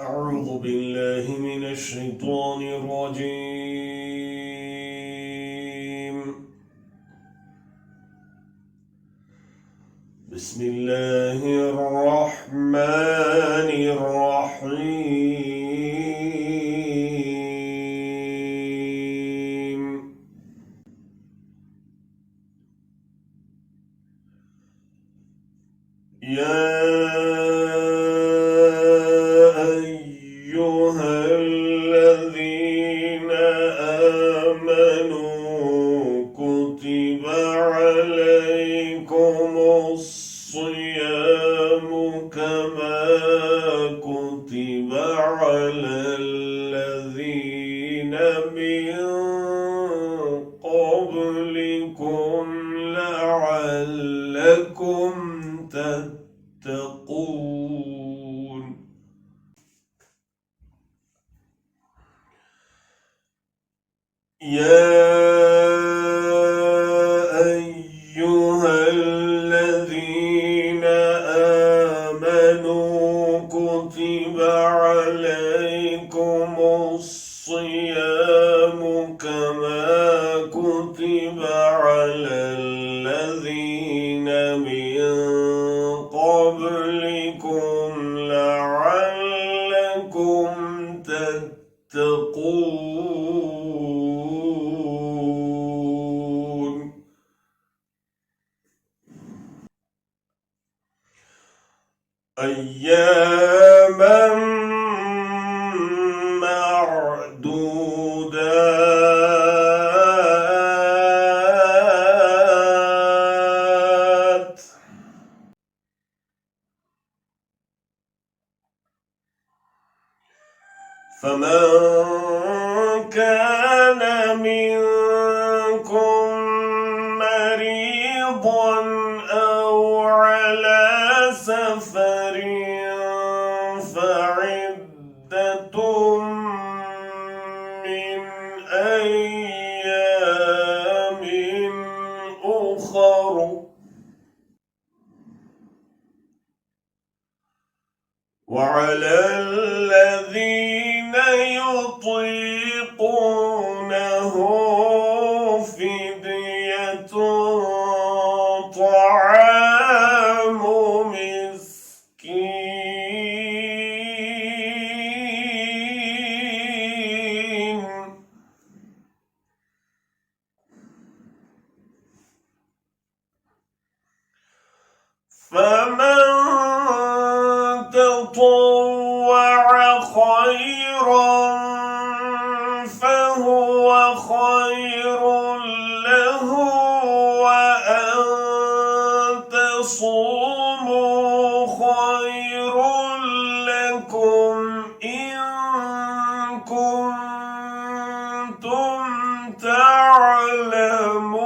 أعوذ بالله من الشيطان الرجيم. بسم الله الرحمن الرحيم. يا أيها الذين آمنوا كتب عليكم الصيام كما كتب على الذين من قبلكم لعلكم تتقون. يا أيها الذين آمنوا كتب عليكم الصيام كما كتب على الذين من قبلكم لعلكم تتقون. أياما معدودات. فمن كان منكم مريضا أو على سفر فعدة من أيام أخر. وعلى الذين يطيقونه فدية طعام مسكين. فمن تطوع خيرا فهو خير له وأن تصوموا خير لكم إن كنتم تعلمون.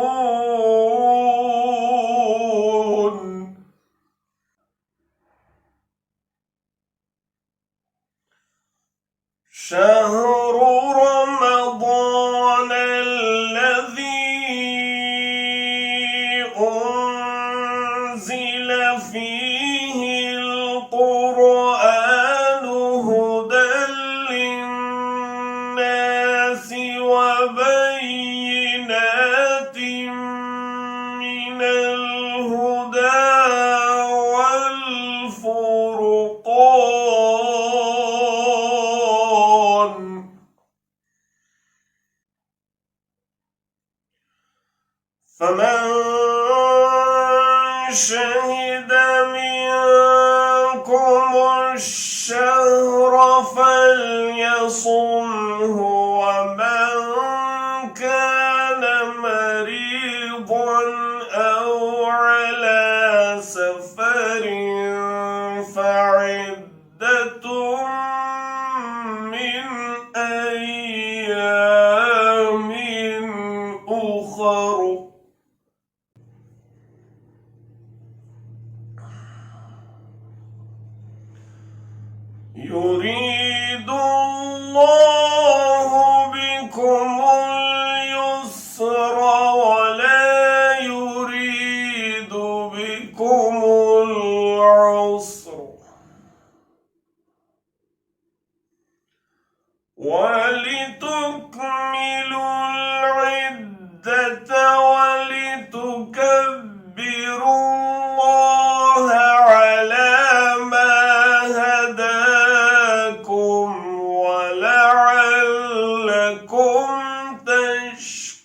شهر رمضان الذي أنزل فيه القرآن هدى للناس وبينات من الهدى والفرقان. فمن شهد منكم الشهر فليصمه ومن كان مريضا أو على سفر فعدة من أيام أخر. يريد الله بكم اليسر ولا يريد بكم العسر. ولتكملوا العدة ولتكبروا الله على ما هداكم ولعلكم تشكرون.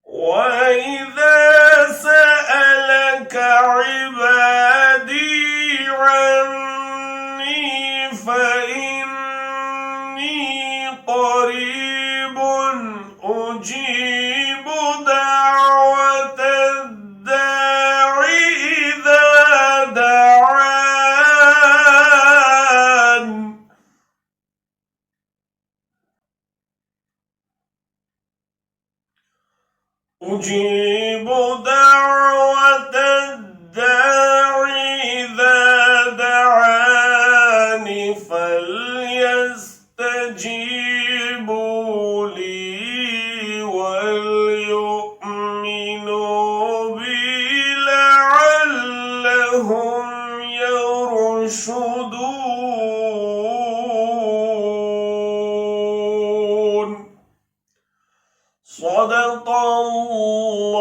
وإذا سألك عبادي عني فإني قريب أجيب دعوة الداع إذا دعان. أجيب دعوة الداع إذا دعان فليستجيبوا لي وليؤمنوا بي لعلهم يرشدون. صدق الله